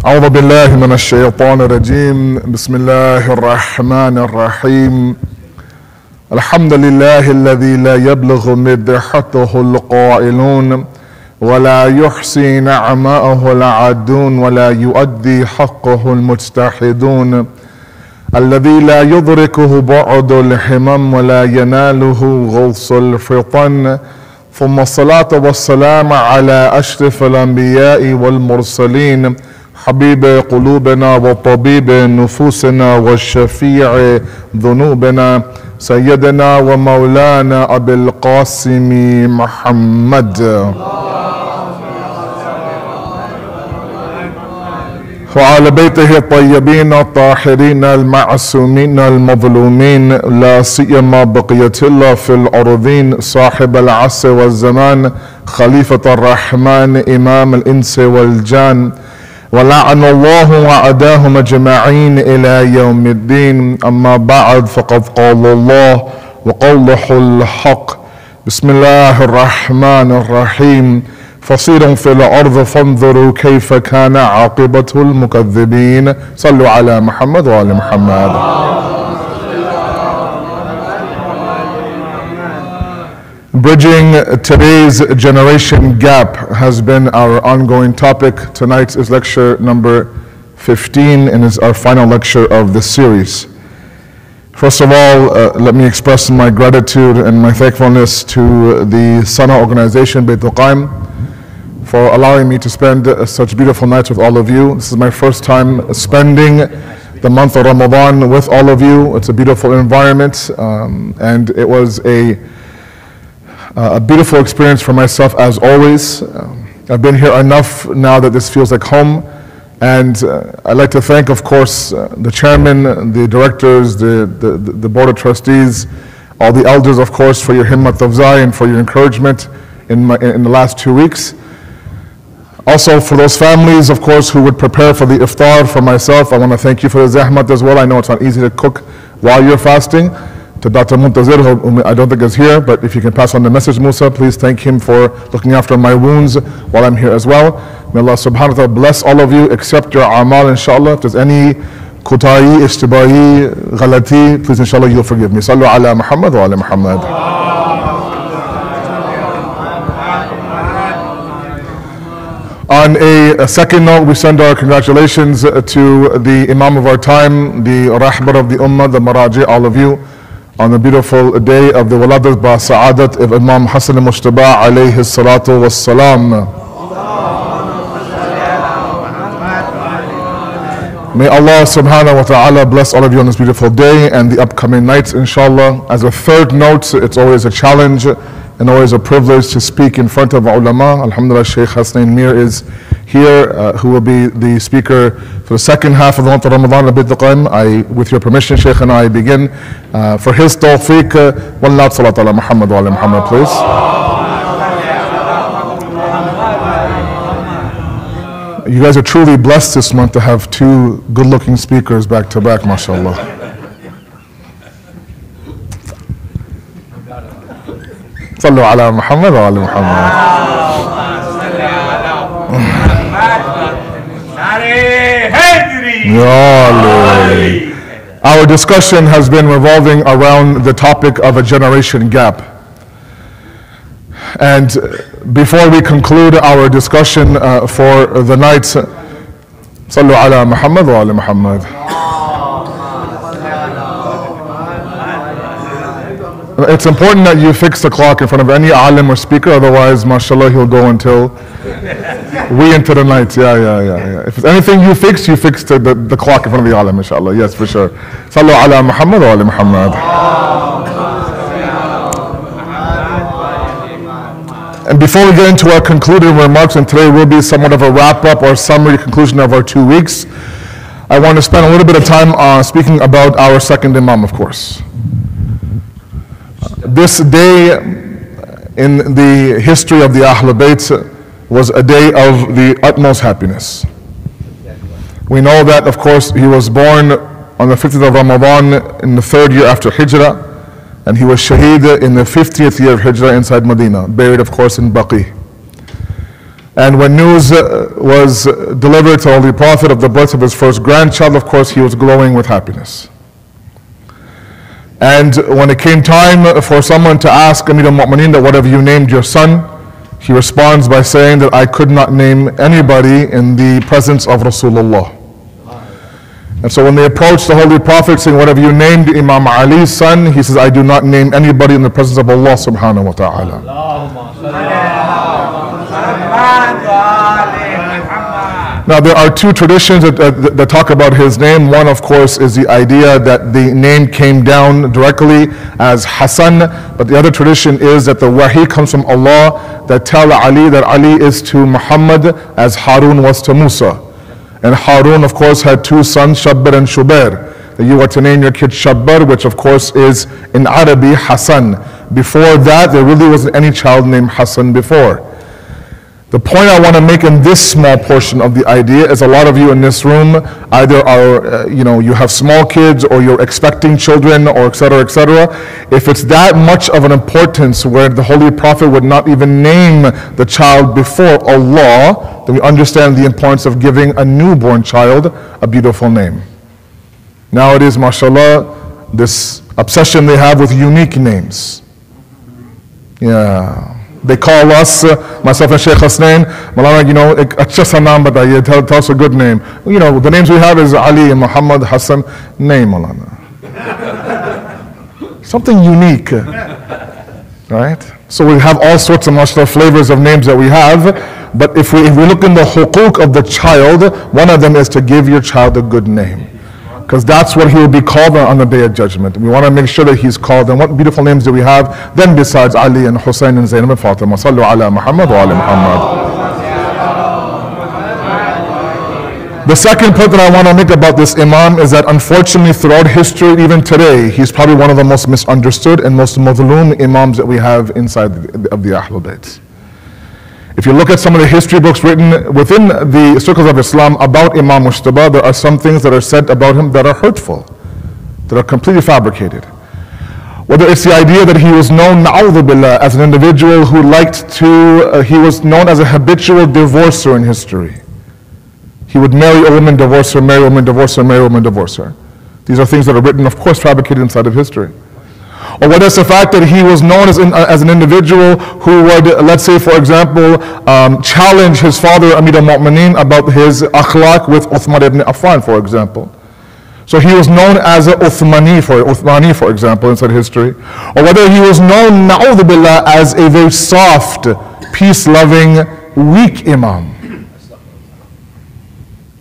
أعوذ بالله من الشيطان الرجيم. بسم الله الرحمن الرحيم. الحمد لله الذي لا يبلغ مدحته القائلون ولا يحصي نعماءه العادون ولا يؤدي حقه المجتحدون، الذي لا يدركه بعد الحمم ولا يناله غوص الفطن، ثم الصلاة والسلام على أشرف الأنبياء والمرسلين، حبيب قلوبنا وطبيب نفوسنا والشفيع ذنوبنا، سيدنا ومولانا أبي القاسم محمد وعلى بيته الطيبين الطاهرين المعصومين المظلومين، لا سيما بقية الله في الأرضين، صاحب العصر والزمان، خليفة الرحمن، إمام الإنس والجان، ولعن الله وعداهم أجمعين إلى يوم الدين. أما بعد، فقد قال الله وقوله الحق: بسم الله الرحمن الرحيم. فصيروا في الأرض فانظروا كيف كان عاقبة المكذبين. صلوا على محمد وآل محمد. Bridging today's generation gap has been our ongoing topic. Tonight is lecture number 15 and is our final lecture of this series. First of all, let me express my gratitude and my thankfulness to the Sana organization, Qayem, for allowing me to spend such beautiful nights with all of you. This is my first time spending the month of Ramadan with all of you. It's a beautiful environment, and it was a beautiful experience for myself as always. I've been here enough now that this feels like home, and I'd like to thank, of course, the chairman, the directors, the board of trustees, all the elders, of course, for your himmat tafzai and for your encouragement in the last 2 weeks. Also, for those families, of course, who would prepare for the iftar for myself, I want to thank you for the zahmat as well. I know it's not easy to cook while you're fasting. To Dr. Muntazir, who I don't think is here, but if you can pass on the message, Musa, please thank him for looking after my wounds while I'm here as well. May Allah subhanahu wa ta'ala bless all of you, accept your amal, inshallah. If there's any kutayi, ishtibahi, ghalati, please inshallah you'll forgive me. Sallu ala Muhammad wa ala Muhammad. On a second note, we send our congratulations to the Imam of our time, the Rahbar of the Ummah, the Maraji, all of you, on the beautiful day of the Waladat ba Sa'adat of Imam Hassan al-Mushtaba alayhi salatu was-salam. May Allah subhanahu wa ta'ala bless all of you on this beautiful day and the upcoming nights, inshallah. As a third note, it's always a challenge and always a privilege to speak in front of ulama. Alhamdulillah, Shaykh Hasnain Mir is here, who will be the speaker for the second half of the month of Ramadan. With your permission, Shaykh, and I begin for his tawfiq. Wallahu salat ala Muhammad wa ala Muhammad, please. You guys are truly blessed this month to have two good-looking speakers back to back, mashallah. Sallu ala Muhammad wa ala Muhammad. Our discussion has been revolving around the topic of a generation gap. And before we conclude our discussion for the night, Sallu ala Muhammad wa ala Muhammad. It's important that you fix the clock in front of any alim or speaker, otherwise, mashallah, he'll go until we into the night. Yeah. If it's anything you fix the clock in front of the alim, inshallah. Yes, for sure. Sallu ala Muhammad wa ala Muhammad. And before we get into our concluding remarks, and today will be somewhat of a wrap-up or summary conclusion of our 2 weeks, I want to spend a little bit of time speaking about our second Imam, of course. This day in the history of the Ahlul Bayt was a day of the utmost happiness. We know that, of course, he was born on the 15th of Ramadan in the 3rd year after Hijrah, and he was shaheed in the 50th year of Hijrah inside Medina, buried, of course, in Baqi. And when news was delivered to the Holy Prophet of the birth of his first grandchild, of course, he was glowing with happiness. And when it came time for someone to ask Amir al-Mu'mineen that what have you named your son, he responds by saying that I could not name anybody in the presence of Rasulullah. And so when they approached the Holy Prophet saying, what have you named Imam Ali's son? He says, I do not name anybody in the presence of Allah subhanahu wa ta'ala. Now there are two traditions that talk about his name. One, of course, is the idea that the name came down directly as Hassan, but the other tradition is that the wahi comes from Allah that tell Ali that Ali is to Muhammad as Harun was to Musa. And Harun, of course, had two sons, Shabbar and Shubair. That you are to name your kid Shabbar, which of course is in Arabic Hassan. Before that, there really wasn't any child named Hassan before. The point I want to make in this small portion of the idea is a lot of you in this room either are, you have small kids or you're expecting children or etc., etc. If it's that much of an importance where the Holy Prophet would not even name the child before Allah, then we understand the importance of giving a newborn child a beautiful name. Nowadays, mashallah, this obsession they have with unique names. Yeah. They call us, myself and Sheikh Hasnain, Maulana, achcha naam bataiye, tell us a good name. The names we have is Ali and Muhammad, Hassan. Name, Maulana. Something unique, right? So we have all sorts of mashallah flavors of names that we have, but if we look in the huquq of the child, one of them is to give your child a good name. Because that's what he will be called on the day of judgment. We want to make sure that he's called. And what beautiful names do we have then besides Ali and Hussein and Zainab and Fatima? Sallu ala Muhammad wa ala Muhammad. The second point that I want to make about this Imam is that unfortunately throughout history, even today, he's probably one of the most misunderstood and most mazloom Imams that we have inside of the Ahlul Bayt. If you look at some of the history books written within the circles of Islam about Imam Mujtaba, there are some things that are said about him that are hurtful, that are completely fabricated. Whether it's the idea that he was known, na'udhu billah, as an individual who liked to, he was known as a habitual divorcer in history. He would marry a woman, divorce her, marry a woman, divorce her, marry a woman, divorce her. These are things that are written, of course, fabricated inside of history. Or whether it's the fact that he was known as an individual who would, let's say for example, challenge his father Amir al-Mu'mineen about his akhlaq with Uthman ibn Affan, for example. So he was known as an Uthmani, for example, inside history. Or whether he was known, na'udhu billah, as a very soft, peace-loving, weak Imam.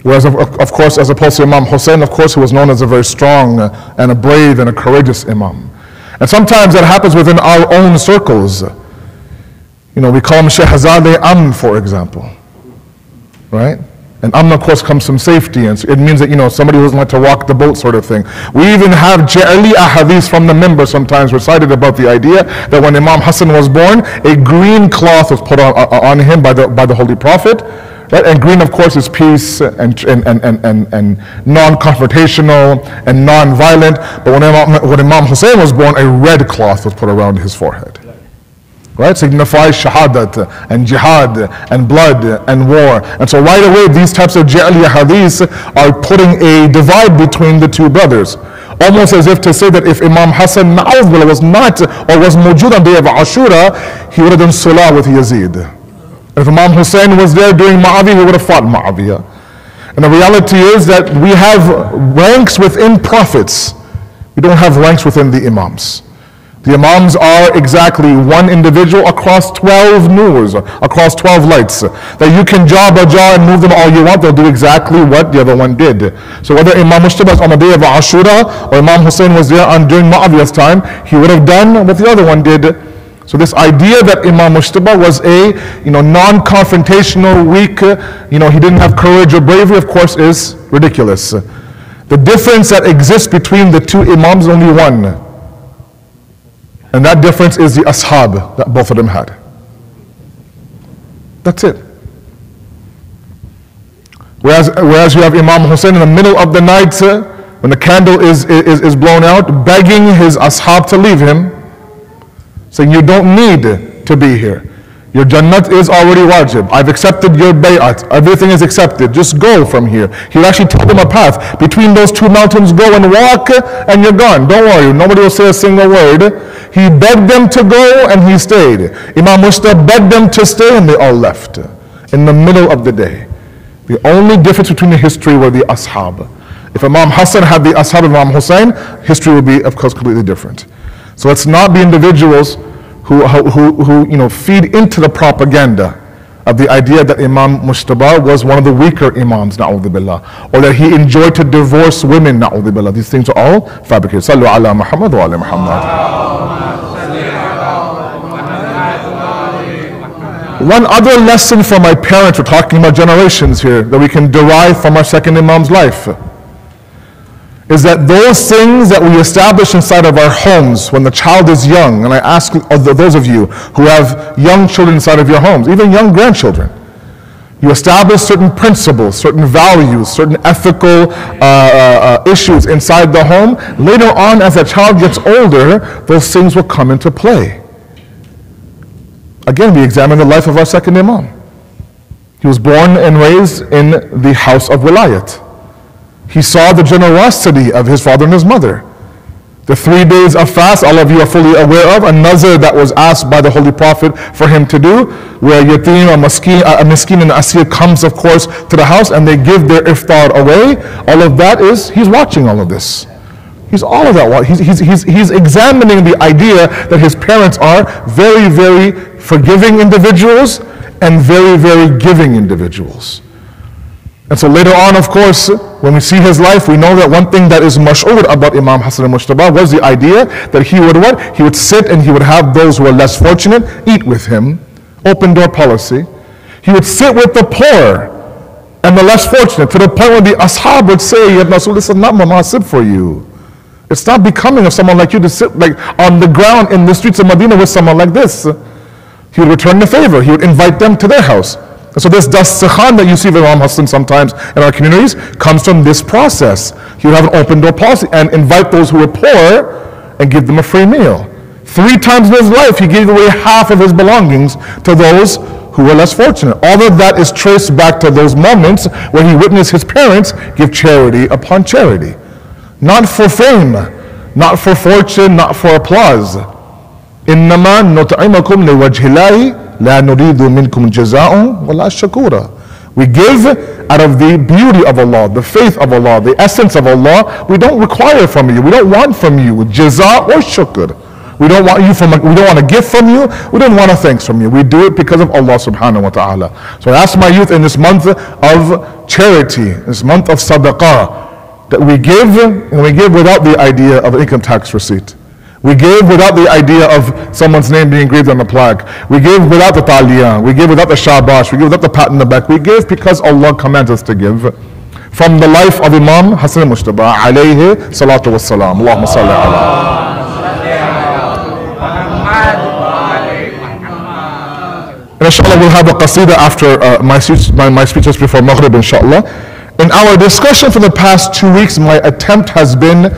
Whereas, of course, as opposed to Imam Hussein, of course, who was known as a very strong and a brave and a courageous Imam. And sometimes that happens within our own circles. We call him Shahzade Amn, for example. Right? And Amn, of course, comes from safety. And it means that, somebody who doesn't like to walk the boat sort of thing. We even have Ja'ali ahadith from the member sometimes recited about the idea that when Imam Hassan was born, a green cloth was put on him by the Holy Prophet. Right? And green, of course, is peace and non-confrontational and non-violent. But when Imam Hussein was born, a red cloth was put around his forehead. Right? Signifies shahadat and jihad and blood and war. And so right away, these types of ja'li hadiths are putting a divide between the two brothers. Almost as if to say that if Imam Hassan was not or was mawjood on the day of Ashura, he would have done salah with Yazid. If Imam Hussein was there during Muawiyah, he would have fought Muawiyah. And the reality is that we have ranks within prophets. We don't have ranks within the Imams. The Imams are exactly one individual across 12 noors, across 12 lights. That you can jaw and move them all you want, they'll do exactly what the other one did. So whether Imam Mujtaba is on the day of Ashura or Imam Hussein was there during Muawiyah's time, he would have done what the other one did. So this idea that Imam Mujtaba was a non-confrontational, weak, he didn't have courage or bravery, of course, is ridiculous. The difference that exists between the two Imams is only one. And that difference is the ashab that both of them had. That's it. Whereas you have Imam Hussein in the middle of the night, when the candle is blown out, begging his ashab to leave him, saying, you don't need to be here. Your Jannat is already wajib. I've accepted your bay'at. Everything is accepted. Just go from here. He would actually tell them a path. Between those two mountains, go and walk, and you're gone. Don't worry. Nobody will say a single word. He begged them to go, and he stayed. Imam Mujtaba begged them to stay, and they all left in the middle of the day. The only difference between the history were the ashab. If Imam Hassan had the ashab of Imam Hussein, history would be, of course, completely different. So let's not be individuals who feed into the propaganda of the idea that Imam Mujtaba was one of the weaker imams, na'udhu billah, or that he enjoyed to divorce women, na'udhu billah. These things are all fabricated. Sallu ala Muhammad wa ala Muhammad. One other lesson from my parents, we're talking about generations here, that we can derive from our second imam's life, is that those things that we establish inside of our homes when the child is young, and I ask those of you who have young children inside of your homes, even young grandchildren, you establish certain principles, certain values, certain ethical issues inside the home. Later on, as that child gets older, those things will come into play. Again, we examine the life of our second imam. He was born and raised in the house of wilayat. He saw the generosity of his father and his mother. The 3 days of fast, all of you are fully aware of, a nazar that was asked by the Holy Prophet for him to do, where yatim, a miskin and asir comes, of course, to the house and they give their iftar away. All of that is, he's watching all of this. He's all of that. He's examining the idea that his parents are very, very forgiving individuals and very, very giving individuals. And so later on, of course, when we see his life, we know that one thing that is mash'ur about Imam Hassan al-Mujtaba was the idea that he would what? He would sit and he would have those who are less fortunate eat with him. Open door policy. He would sit with the poor and the less fortunate, to the point where the ashab would say, Ya Rasul, this is not munasib for you. It's not becoming of someone like you to sit like on the ground in the streets of Medina with someone like this. He would return the favor. He would invite them to their house. And so this dastakhan that you see of Imam Hassan sometimes in our communities comes from this process. He would have an open door policy and invite those who were poor and give them a free meal. 3 times in his life, he gave away half of his belongings to those who were less fortunate. All of that is traced back to those moments where he witnessed his parents give charity upon charity. Not for fame, not for fortune, not for applause. إِنَّمَا نُطْعِمَكُمْ لِوَجْهِ اللَّهِ لَا نُرِيدُ مِنْكُمْ جَزَاءً وَلَا شَكُورًا. We give out of the beauty of Allah, the faith of Allah, the essence of Allah. We don't require from you. We don't want from you jaza or shukr. We don't want a gift from you. We don't want a thanks from you. We do it because of Allah subhanahu wa ta'ala. So I ask my youth in this month of charity, this month of sadaqah, that we give, and we give without the idea of an income tax receipt. We give without the idea of someone's name being engraved on the plaque. We give without the taliyan. We give without the shabash. We give without the pat in the back. We give because Allah commands us to give. From the life of Imam Hassan al-Mujtaba, alayhi salatu wassalam. Allahumma salli ala. And inshallah we'll have a qasida after my speeches before Maghrib, inshallah. In our discussion for the past 2 weeks, my attempt has been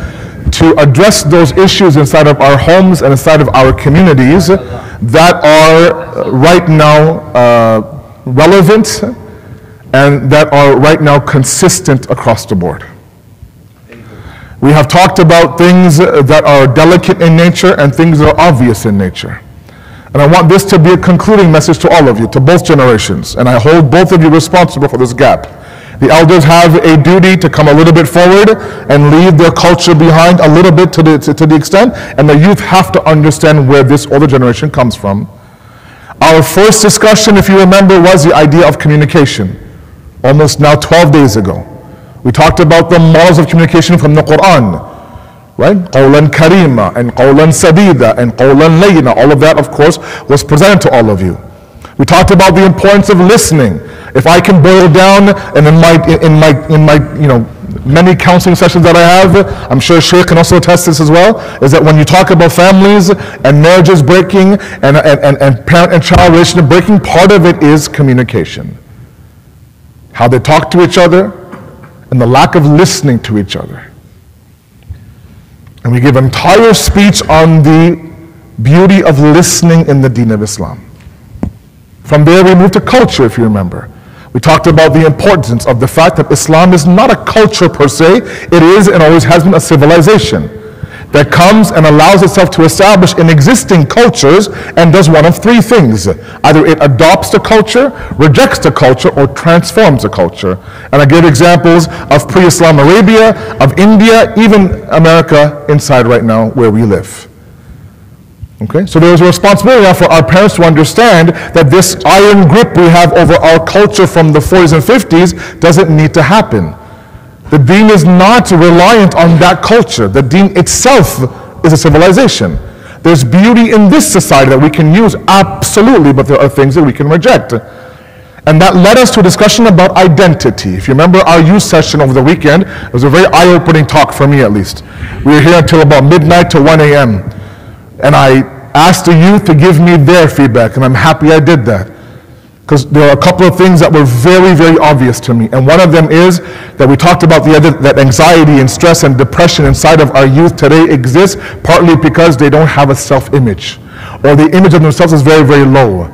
to address those issues inside of our homes and inside of our communities that are right now relevant and that are right now consistent across the board. We have talked about things that are delicate in nature and things that are obvious in nature. And I want this to be a concluding message to all of you, to both generations. And I hold both of you responsible for this gap. The elders have a duty to come a little bit forward and leave their culture behind a little bit to the extent, and the youth have to understand where this older generation comes from. Our first discussion, if you remember, was the idea of communication, almost now 12 days ago. We talked about the models of communication from the Quran, right? Qawlan karima and qawlan sadida and qawlan layna. All of that, of course, was presented to all of you. We talked about the importance of listening. If I can boil down, and in my many counseling sessions that I have, I'm sure Shaykh can also attest this as well, is that when you talk about families and marriages breaking and parent and child relationship breaking, part of it is communication. How they talk to each other and the lack of listening to each other. And we give an entire speech on the beauty of listening in the Deen of Islam. From there we moved to culture, if you remember. We talked about the importance of the fact that Islam is not a culture per se, it is and always has been a civilization that comes and allows itself to establish in existing cultures and does one of three things. Either it adopts the culture, rejects the culture, or transforms the culture. And I gave examples of pre-Islam Arabia, of India, even America inside right now where we live. Okay, so there is a responsibility now for our parents to understand that this iron grip we have over our culture from the 40s and 50s doesn't need to happen. The deen is not reliant on that culture. The deen itself is a civilization. There's beauty in this society that we can use, absolutely, but there are things that we can reject. And that led us to a discussion about identity. If you remember our youth session over the weekend, it was a very eye-opening talk for me at least. We were here until about midnight to 1 a.m. And I asked the youth to give me their feedback, and I'm happy I did that. Because there are a couple of things that were very, very obvious to me. And one of them is that we talked about that anxiety and stress and depression inside of our youth today exists partly because they don't have a self-image, or the image of themselves is very, very low.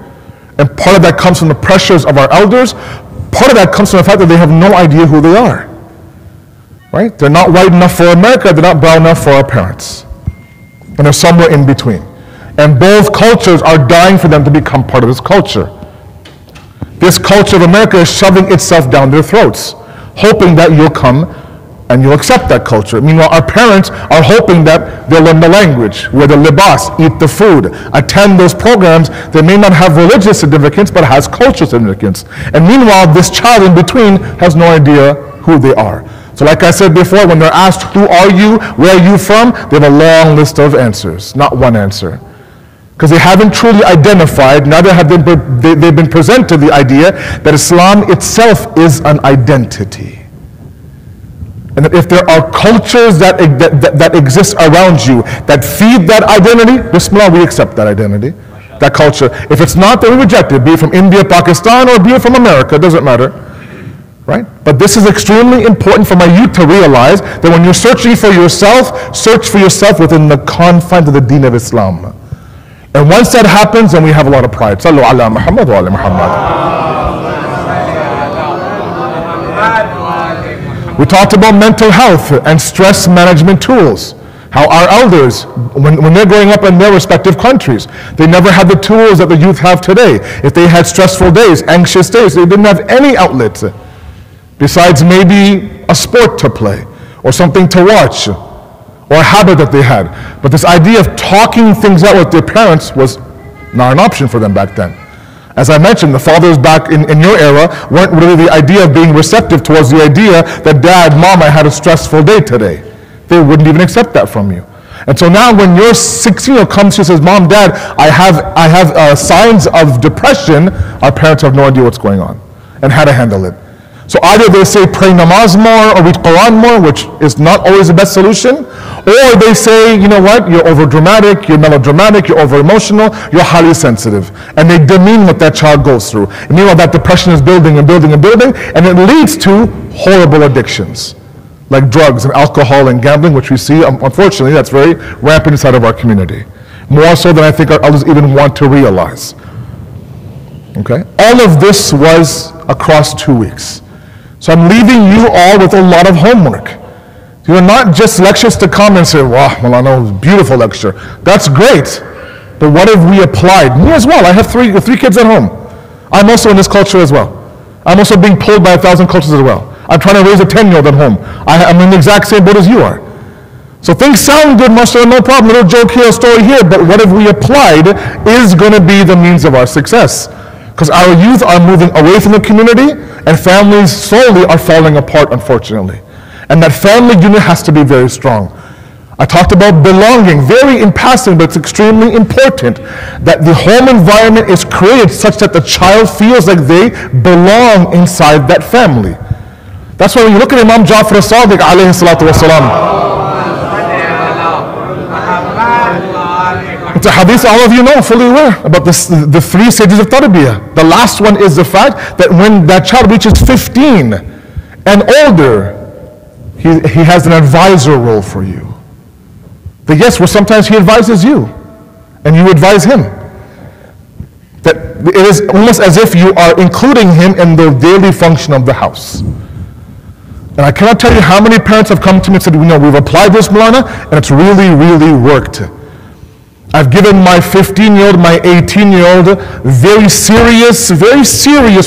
And part of that comes from the pressures of our elders. Part of that comes from the fact that they have no idea who they are. Right? They're not white enough for America, they're not brown enough for our parents. And they're somewhere in between. And both cultures are dying for them to become part of this culture. This culture of America is shoving itself down their throats, hoping that you'll come and you'll accept that culture. Meanwhile, our parents are hoping that they'll learn the language, wear the libas, eat the food, attend those programs that may not have religious significance but has cultural significance. And meanwhile, this child in between has no idea who they are. So like I said before, when they're asked, who are you, where are you from, they have a long list of answers, not one answer. Because they haven't truly identified, neither have they've been presented the idea that Islam itself is an identity. And that if there are cultures that exist around you that feed that identity, Bismillah, we accept that identity, that culture. If it's not, then we reject it, be it from India, Pakistan, or be it from America, it doesn't matter. Right? But this is extremely important for my youth to realize that when you're searching for yourself, search for yourself within the confines of the deen of Islam. And once that happens, then we have a lot of pride. Sallu ala Muhammad wa ala Muhammad. We talked about mental health and stress management tools. How our elders, when they're growing up in their respective countries, they never had the tools that the youth have today. If they had stressful days, anxious days, they didn't have any outlets besides maybe a sport to play or something to watch, or a habit that they had. But this idea of talking things out with their parents was not an option for them back then. As I mentioned, the fathers back in your era weren't really the idea of being receptive towards the idea that Dad, Mom, I had a stressful day today. They wouldn't even accept that from you. And so now when your 16-year-old comes to you and says, Mom, Dad, I have signs of depression, our parents have no idea what's going on and how to handle it. So either they say pray namaz more or read Quran more, which is not always the best solution, or they say, you know what, you're over dramatic, you're melodramatic, you're over emotional, you're highly sensitive. And they demean what that child goes through. And meanwhile, that depression is building and building and building, and it leads to horrible addictions, like drugs and alcohol and gambling, which we see, unfortunately, that's very rampant inside of our community. More so than I think our elders even want to realize. Okay? All of this was across 2 weeks. So I'm leaving you all with a lot of homework. You're not just lectures to come and say, wow, Maulana, it was a beautiful lecture. That's great. But what have we applied? Me as well. I have three kids at home. I'm also in this culture as well. I'm also being pulled by 1,000 cultures as well. I'm trying to raise a 10-year-old at home. I'm in the exact same boat as you are. So things sound good, mashallah, no problem. Little joke here, a story here. But what have we applied is going to be the means of our success. Because our youth are moving away from the community, and families slowly are falling apart, unfortunately. And that family unit has to be very strong. I talked about belonging, very in passing, but it's extremely important that the home environment is created such that the child feels like they belong inside that family. That's why when you look at Imam Jafri Sadiq, alayhi salatu wasalam, it's a hadith all of you know, fully aware, about the 3 stages of tarbiyah. The last one is the fact that when that child reaches 15 and older, he has an advisor role for you. That yes, well, sometimes he advises you, and you advise him. That it is almost as if you are including him in the daily function of the house. And I cannot tell you how many parents have come to me and said, we've applied this, Maulana, and it's really, really worked. I've given my 15-year-old, my 18-year-old very serious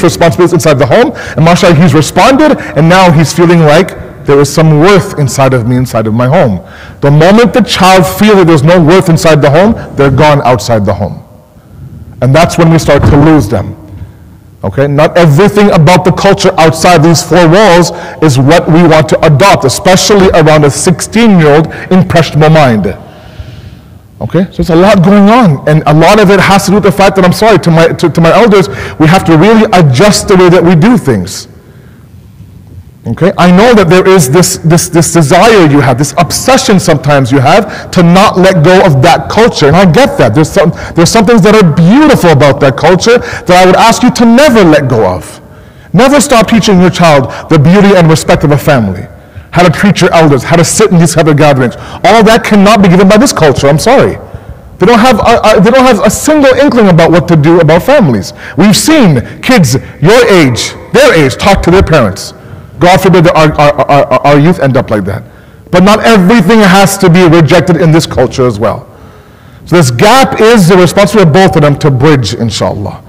responsibilities inside the home. And mashallah, he's responded, and now he's feeling like there is some worth inside of me, inside of my home. The moment the child feels that there's no worth inside the home, they're gone outside the home. And that's when we start to lose them. Okay, not everything about the culture outside these four walls is what we want to adopt, especially around a 16-year-old impressionable mind. Okay, so there's a lot going on, and a lot of it has to do with the fact that, I'm sorry, to my elders, we have to really adjust the way that we do things. Okay, I know that there is this desire you have, this obsession sometimes you have to not let go of that culture, and I get that. There's some things that are beautiful about that culture that I would ask you to never let go of. Never stop teaching your child the beauty and respect of a family, how to treat your elders, how to sit in these type of gatherings. All that cannot be given by this culture, I'm sorry. They don't have a single inkling about what to do about families. We've seen kids your age, their age, talk to their parents. God forbid that our youth end up like that. But not everything has to be rejected in this culture as well. So this gap is the responsibility of both of them to bridge, inshallah.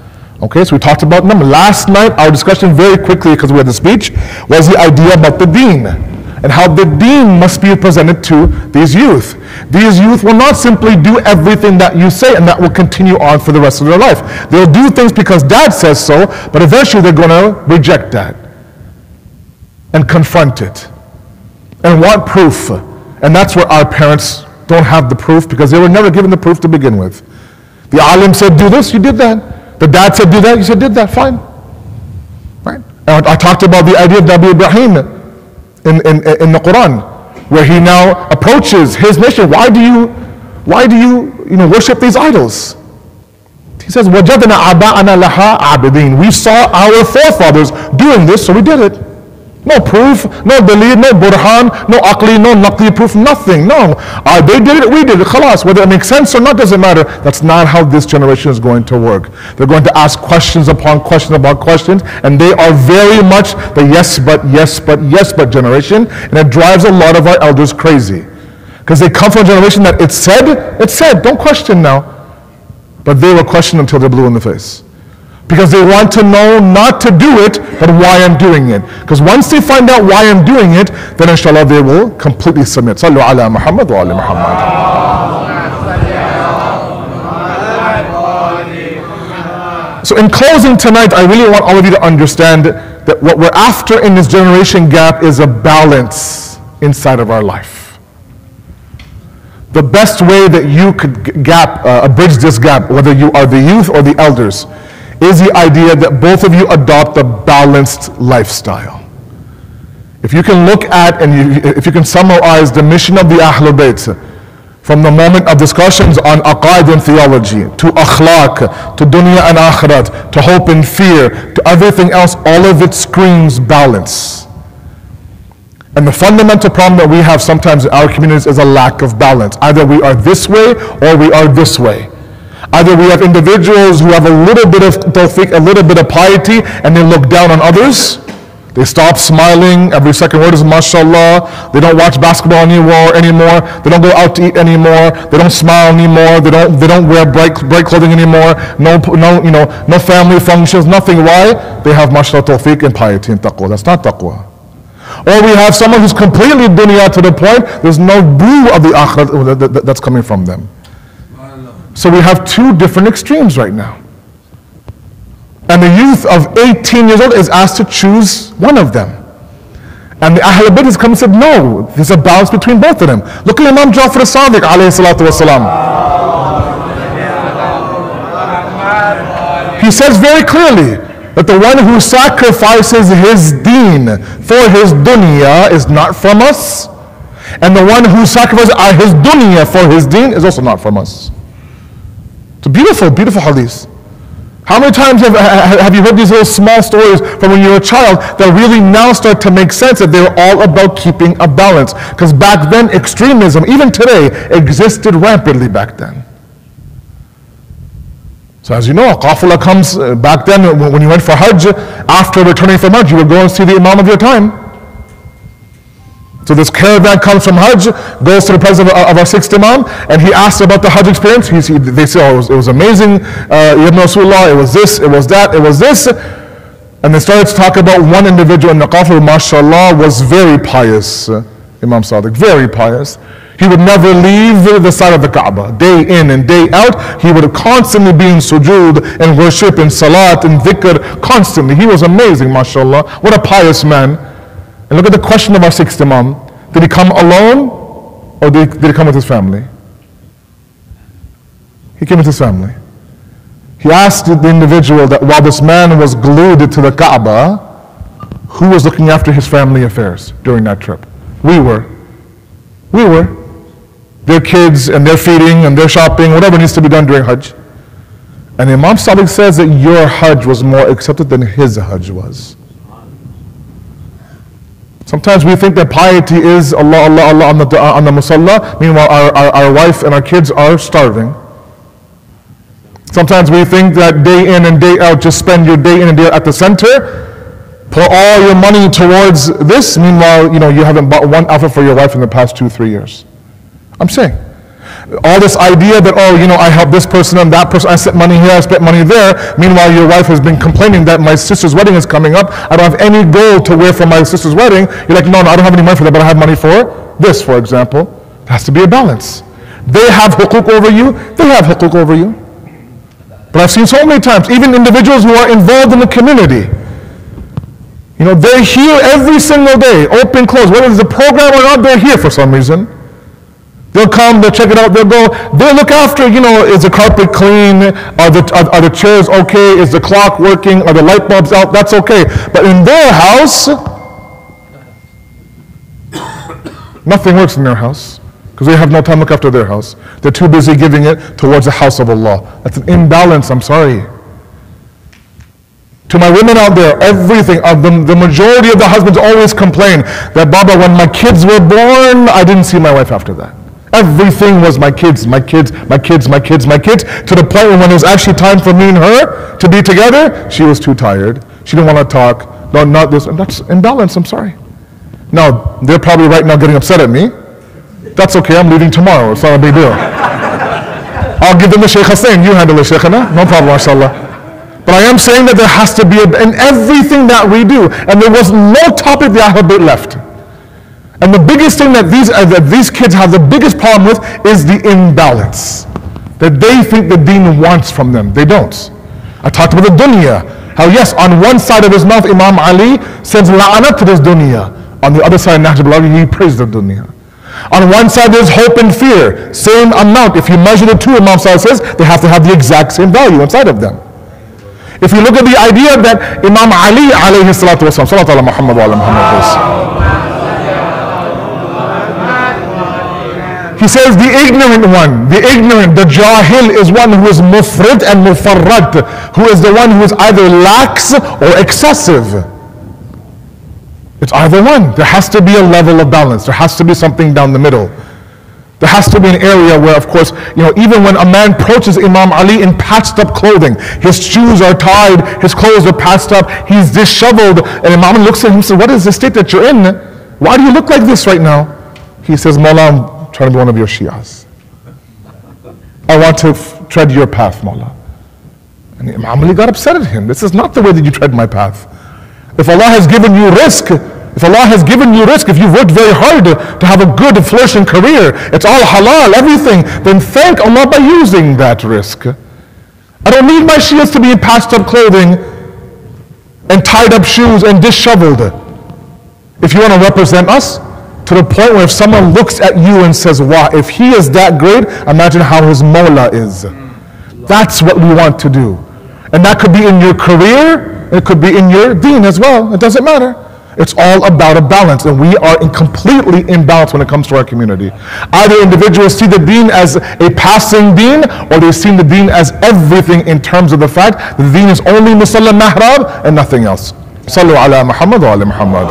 Okay, so we talked about them. Last night, our discussion very quickly, because we had the speech, was the idea about the deen, and how the deen must be presented to these youth. These youth will not simply do everything that you say, and that will continue on for the rest of their life. They'll do things because dad says so, but eventually they're going to reject that and confront it and want proof. And that's where our parents don't have the proof, because they were never given the proof to begin with. The alim said do this, you did that. The dad said do that, you said did that, fine. Right? And I talked about the idea of Nabi Ibrahim in the Quran, where he now approaches his nation. Why do you worship these idols? He says, وَجَدْنَا عَبَاءَنَا لَهَا عَابِدِينَ. We saw our forefathers doing this, so we did it. No proof, no dalil, no burhan, no aqli, no naqli proof, nothing. No. They did it, we did it. Khalas. Whether it makes sense or not doesn't matter. That's not how this generation is going to work. They're going to ask questions upon questions upon questions, and they are very much the yes but generation, and it drives a lot of our elders crazy. Because they come from a generation that it's said, don't question now. But they will question until they're blue in the face. Because they want to know not to do it, but why I'm doing it. Because once they find out why I'm doing it, then inshallah they will completely submit. Sallu ala Muhammad wa ala Muhammad. So in closing tonight, I really want all of you to understand that what we're after in this generation gap is a balance inside of our life. The best way that you could bridge this gap, whether you are the youth or the elders, is the idea that both of you adopt a balanced lifestyle. If you can look at and if you can summarize the mission of the Ahlul Bayt from the moment of discussions on aqaid and theology, to akhlaq, to dunya and akhirat, to hope and fear, to everything else, all of it screams balance. And the fundamental problem that we have sometimes in our communities is a lack of balance. Either we are this way or we are this way. Either we have individuals who have a little bit of tawfiq, a little bit of piety, and they look down on others. They stop smiling. Every second word is mashallah. They don't watch basketball anymore. They don't go out to eat anymore. They don't smile anymore. They don't wear bright clothing anymore. No family functions, nothing. Why? They have mashallah tawfiq and piety and taqwa. That's not taqwa. Or we have someone who's completely dunya to the point there's no blue of the akhirat that's coming from them. So we have two different extremes right now. And the youth of 18 years old is asked to choose one of them. And the Ahlul Bayt has come and said, no, there's a balance between both of them. Look at Imam Jafri Sadiq alayhi salatu wasalam. He says very clearly that the one who sacrifices his deen for his dunya is not from us. And the one who sacrifices his dunya for his deen is also not from us. It's a beautiful, beautiful hadith. How many times have you heard these little small stories from when you were a child that really now start to make sense that they're all about keeping a balance? Because back then, extremism, even today, existed rampantly back then. So as you know, a qafila comes, back then when you went for Hajj, after returning from Hajj, you would go and see the Imam of your time. So this caravan comes from Hajj, goes to the presence of our sixth Imam, and he asks about the Hajj experience. They say, oh, it was amazing, Ibn Rasulullah, it was this, it was that, it was this. And they started to talk about one individual in the qafila who, mashallah, was very pious, Imam Sadiq, very pious. He would never leave the side of the Kaaba, day in and day out. He would constantly be in sujood and worship and salat and dhikr, constantly. He was amazing, mashallah. What a pious man. And look at the question of our sixth Imam. Did he come alone or did he come with his family? He came with his family. He asked the individual that while this man was glued to the Kaaba, who was looking after his family affairs during that trip? We were. We were. Their kids and their feeding and their shopping, whatever needs to be done during Hajj. And Imam Sadiq says that your Hajj was more accepted than his Hajj was. Sometimes we think that piety is Allah, Allah, Allah on the musalla. Meanwhile, our wife and our kids are starving. Sometimes we think that day in and day out, just spend your day in and day out at the center, put all your money towards this. Meanwhile, you haven't bought one outfit for your wife in the past 2-3 years. I'm saying. All this idea that, I helped this person and that person, I spent money here, I spent money there. Meanwhile, your wife has been complaining that my sister's wedding is coming up. I don't have any gold to wear for my sister's wedding. You're like, no, I don't have any money for that, but I have money for this, for example. It has to be a balance. They have huquq over you, they have huquq over you. But I've seen so many times, even individuals who are involved in the community, they're here every single day, open, close, whether there's a program or not, they're here for some reason. They'll come, they'll check it out, they'll go, they'll look after, is the carpet clean? Are the chairs okay? Is the clock working? Are the light bulbs out? That's okay. But in their house, nothing works in their house because they have no time to look after their house. They're too busy giving it towards the house of Allah. That's an imbalance, I'm sorry. To my women out there, everything, the majority of the husbands always complain that, Baba, when my kids were born, I didn't see my wife after that. Everything was my kids, my kids, my kids, my kids, my kids, to the point when it was actually time for me and her to be together, she was too tired. She didn't want to talk. No, not this. And that's imbalance, I'm sorry. Now, they're probably right now getting upset at me. That's okay, I'm leaving tomorrow. It's not a big deal. I'll give them the Shaykh Hussein. You handle it, Shaykhana. No problem, mashallah. But I am saying that there has to be in everything that we do. And there was no topic the Ahlul Bayt left. And the biggest thing that these kids have the biggest problem with is the imbalance. That they think the deen wants from them. They don't. I talked about the dunya. How yes, on one side of his mouth, Imam Ali sends la'anat to this dunya. On the other side, Nahj al-Balagha, he praised the dunya. On one side there's hope and fear. Same amount. If you measure the two, Imam Sadiq says, they have to have the exact same value inside of them. If you look at the idea that Imam Ali alayhi salatu wasalam, salatu ala Muhammad wa ala Muhammad, he says the ignorant one, the jahil is one who is mufrid and mufarrad, who is the one who is either lax or excessive. It's either one. There has to be a level of balance. There has to be something down the middle. There has to be an area where, of course, even when a man approaches Imam Ali in patched up clothing, his shoes are tied, his clothes are patched up, he's disheveled, and Imam Ali looks at him and says, what is the state that you're in? Why do you look like this right now? He says, Mawla, I'm trying to be one of your Shias. I want to tread your path, Mawla. And Imam Ali got upset at him. This is not the way that you tread my path. If Allah has given you rizq, if you've worked very hard to have a good flourishing career, it's all halal, everything, then thank Allah by using that rizq. I don't need my Shias to be in patched up clothing and tied up shoes and disheveled. If you want to represent us, to the point where if someone looks at you and says, wow, if he is that great, imagine how his Mawla is. That's what we want to do. And that could be in your career, it could be in your deen as well. It doesn't matter. It's all about a balance, and we are completely imbalanced when it comes to our community. Either individuals see the deen as a passing deen, or they see the deen as everything in terms of the fact that the deen is only Musalla Mahrab and nothing else. Sallu ala Muhammad wa ala Muhammad.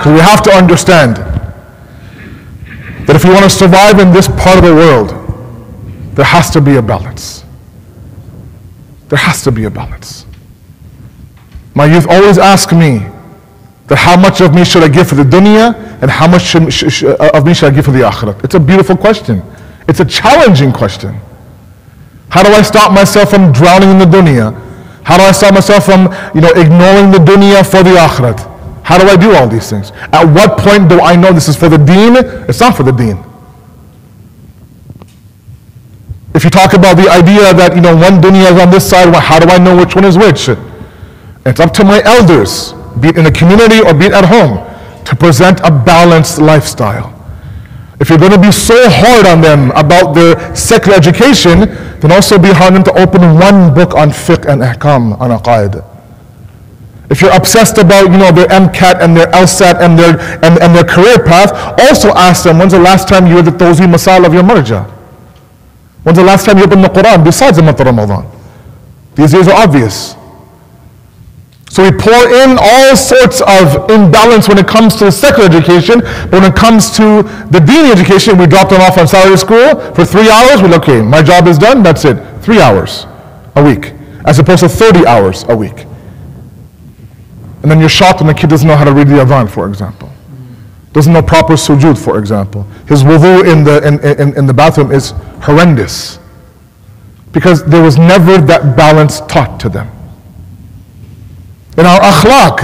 Because we have to understand that if we want to survive in this part of the world, there has to be a balance. There has to be a balance. My youth always ask me that how much of me should I give for the dunya and how much of me should I give for the akhirat. It's a beautiful question. It's a challenging question. How do I stop myself from drowning in the dunya? How do I stop myself from ignoring the dunya for the akhirat? How do I do all these things? At what point do I know this is for the deen? It's not for the deen. If you talk about the idea that one dunya is on this side, well, how do I know which one is which? It's up to my elders, be it in the community or be it at home, to present a balanced lifestyle. If you're going to be so hard on them about their secular education, then also be hard on them to open one book on fiqh and ahkam, on aqaid. If you're obsessed about their MCAT and their LSAT and their career path, also ask them, when's the last time you read the Tawzi Masail of your marja? When's the last time you opened the Quran besides the month of Ramadan? These days are obvious. So we pour in all sorts of imbalance when it comes to secular education, but when it comes to the dini education, we drop them off on Saturday school for 3 hours. We're okay, my job is done, that's it. 3 hours a week, as opposed to 30 hours a week. And then you're shocked when the kid doesn't know how to read the adhan, for example. Doesn't know proper sujood, for example. His wudu in the bathroom is horrendous. Because there was never that balance taught to them. In our akhlaq,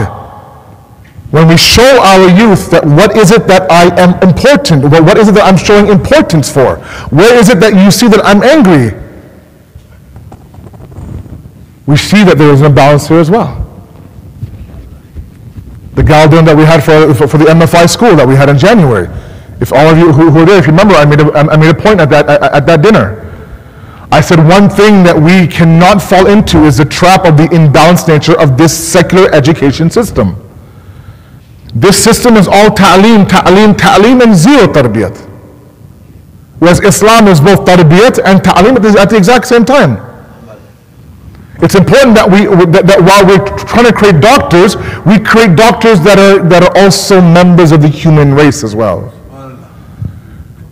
when we show our youth that what is it that I am important, what is it that I'm showing importance for? Where is it that you see that I'm angry? We see that there is an imbalance here as well. The Galdan that we had for the MFI school that we had in January. If all of you who were there, if you remember, I made a point at that dinner. I said one thing that we cannot fall into is the trap of the imbalanced nature of this secular education system. This system is all ta'aleem, ta'aleem, ta'aleem and zero tarbiyat. Whereas Islam is both tarbiyat and ta'aleem at the exact same time. It's important that that while we're trying to create doctors, we create doctors that are also members of the human race as well.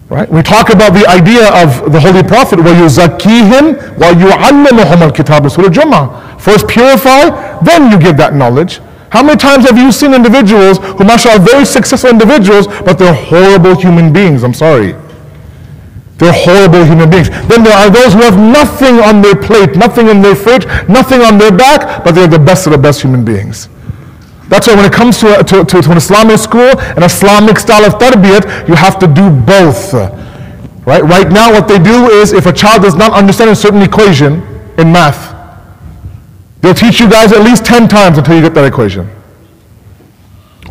Right? We talk about the idea of the Holy Prophet, وَيُزَكِّيهِمْ وَيُعَلِّمُهُمَ الْكِتَابِ Surah Jummah. First purify, then you give that knowledge. How many times have you seen individuals who, mashallah, are very successful individuals, but they're horrible human beings? I'm sorry. They're horrible human beings. Then there are those who have nothing on their plate, nothing in their fridge, nothing on their back, but they're the best of the best human beings. That's why when it comes to an Islamic school, an Islamic style of tarbiyat, you have to do both. Right now what they do is, if a child does not understand a certain equation in math, they'll teach you guys at least 10 times until you get that equation.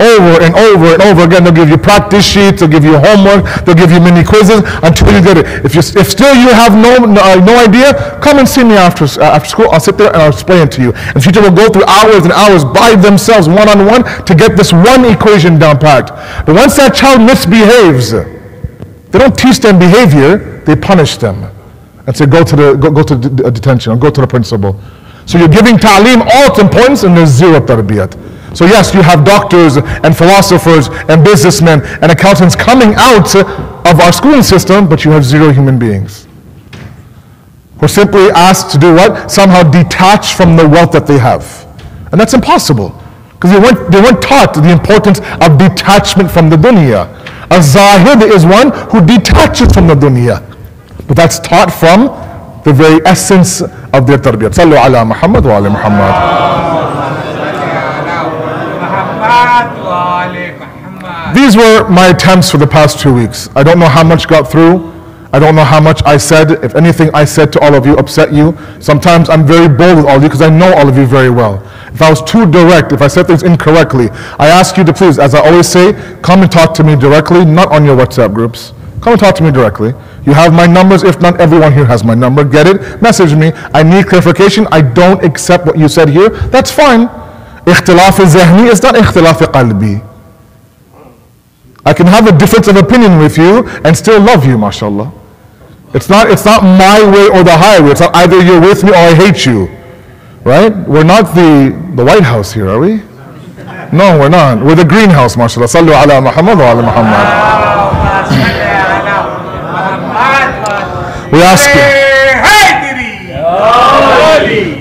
Over and over and over again, they'll give you practice sheets, they'll give you homework, they'll give you mini quizzes until you get it. If still you have no idea, come and see me after school. I'll sit there and I'll explain it to you. And the teacher will go through hours and hours by themselves, one-on-one, to get this one equation down packed. But once that child misbehaves, they don't teach them behavior, they punish them. And say, go to detention, or go to the principal. So you're giving ta'aleem all its importance and there's zero tarbiyat. So yes, you have doctors and philosophers and businessmen and accountants coming out of our schooling system, but you have zero human beings. We're simply asked to do what? Somehow detach from the wealth that they have. And that's impossible, because they weren't taught the importance of detachment from the dunya. A zahid is one who detaches from the dunya. But that's taught from the very essence of their tarbiyat. Sallu ala Muhammad wa ala Muhammad. These were my attempts for the past 2 weeks. I don't know how much got through. I don't know how much I said. If anything I said to all of you upset you. Sometimes I'm very bold with all of you because I know all of you very well. If I was too direct, if I said things incorrectly, I ask you to please, as I always say, come and talk to me directly, not on your WhatsApp groups. Come and talk to me directly. You have my numbers. If not, everyone here has my number. Get it? Message me. I need clarification. I don't accept what you said here. That's fine. Ikhtilaf zahni is not ikhtilaf qalbi. I can have a difference of opinion with you and still love you, mashallah. It's not my way or the highway. It's not either you're with me or I hate you. Right? We're not the White House here, are we? No, we're not. We're the greenhouse, mashallah. Sallu ala Muhammad wa ala Muhammad. We ask you.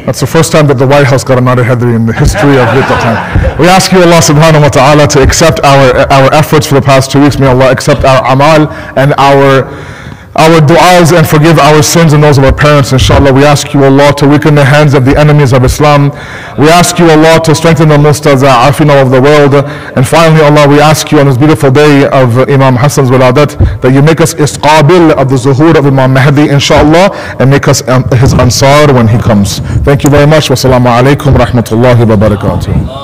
That's the first time that the White House got a Nadi Hadri in the history of Little time. We ask you, Allah subhanahu wa ta'ala, to accept our efforts for the past 2 weeks. May Allah accept our amal and our du'as and forgive our sins and those of our parents, inshallah. We ask you, Allah, to weaken the hands of the enemies of Islam. We ask you, Allah, to strengthen the mustaza'afina of the world. And finally, Allah, we ask you on this beautiful day of Imam Hassan's wiladat that you make us isqabil of the zuhur of Imam Mahdi, inshallah, and make us his ansar when he comes. Thank you very much. Wassalamu alaikum wa rahmatullahi wa barakatuh.